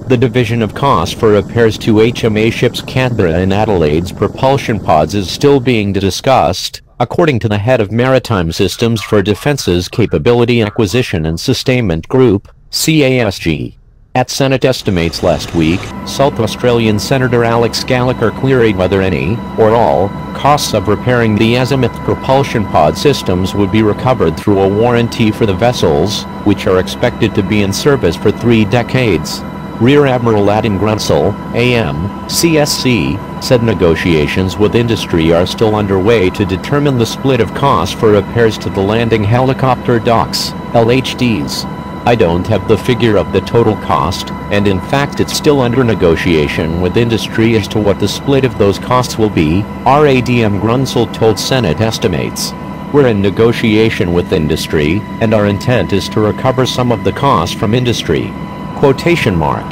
The division of cost for repairs to HMAS Canberra and Adelaide's propulsion pods is still being discussed, according to the head of Maritime Systems for Defence's Capability Acquisition and Sustainment Group, CASG. At Senate estimates last week, South Australian Senator Alex Gallagher queried whether any, or all, costs of repairing the azimuth propulsion pod systems would be recovered through a warranty for the vessels, which are expected to be in service for 3 decades. Rear Admiral Adam Grunsel, AM, CSC, said negotiations with industry are still underway to determine the split of costs for repairs to the landing helicopter docks, LHDs. I don't have the figure of the total cost, and in fact it's still under negotiation with industry as to what the split of those costs will be, RADM Grunsel told Senate estimates. We're in negotiation with industry, and our intent is to recover some of the costs from industry. Quotation mark.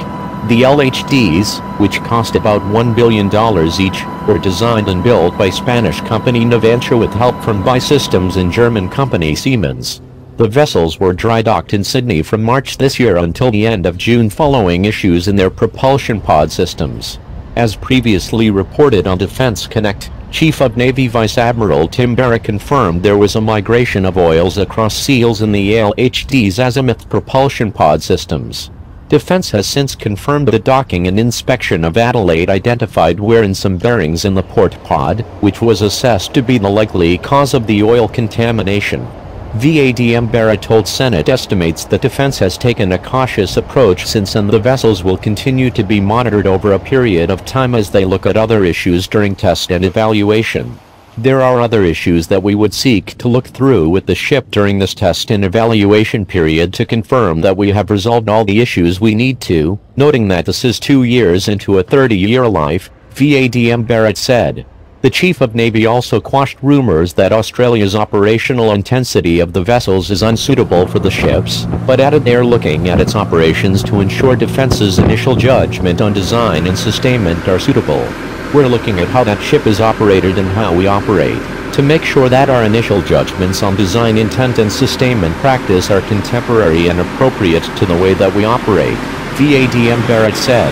The LHDs, which cost about $1 billion each, were designed and built by Spanish company Navantia with help from BAE Systems and German company Siemens. The vessels were dry-docked in Sydney from March this year until the end of June following issues in their propulsion pod systems. As previously reported on Defence Connect, Chief of Navy Vice Admiral Tim Barrett confirmed there was a migration of oils across seals in the LHD's azimuth propulsion pod systems. Defence has since confirmed the docking and inspection of Adelaide identified wear in some bearings in the port pod, which was assessed to be the likely cause of the oil contamination. VADM Barrett told Senate estimates that Defence has taken a cautious approach since and the vessels will continue to be monitored over a period of time as they look at other issues during test and evaluation. There are other issues that we would seek to look through with the ship during this test and evaluation period to confirm that we have resolved all the issues we need to, noting that this is 2 years into a 30-year life, VADM Barrett said. The Chief of Navy also quashed rumors that Australia's operational intensity of the vessels is unsuitable for the ships, but added they're looking at its operations to ensure Defence's initial judgment on design and sustainment are suitable. We're looking at how that ship is operated and how we operate, to make sure that our initial judgments on design intent and sustainment practice are contemporary and appropriate to the way that we operate, VADM Barrett said.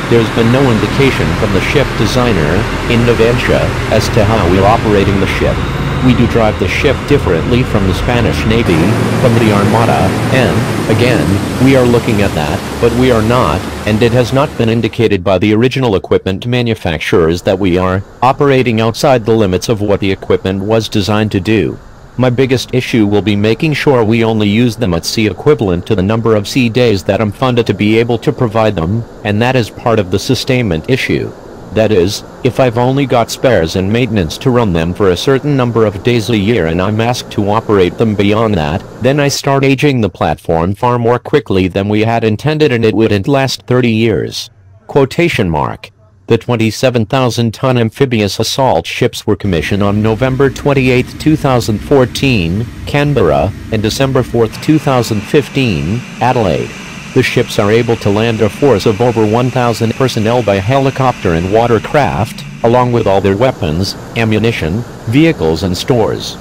There's been no indication from the ship designer, in Navantia, as to how we're operating the ship. We do drive the ship differently from the Spanish Navy, from the Armada, and, again, we are looking at that, but we are not, and it has not been indicated by the original equipment manufacturers that we are operating outside the limits of what the equipment was designed to do. My biggest issue will be making sure we only use them at sea equivalent to the number of sea days that I'm funded to be able to provide them, and that is part of the sustainment issue. That is, if I've only got spares and maintenance to run them for a certain number of days a year and I'm asked to operate them beyond that, then I start aging the platform far more quickly than we had intended and it wouldn't last 30 years. Quotation mark. The 27,000-ton amphibious assault ships were commissioned on November 28, 2014, Canberra, and December 4, 2015, Adelaide. The ships are able to land a force of over 1,000 personnel by helicopter and watercraft, along with all their weapons, ammunition, vehicles and stores.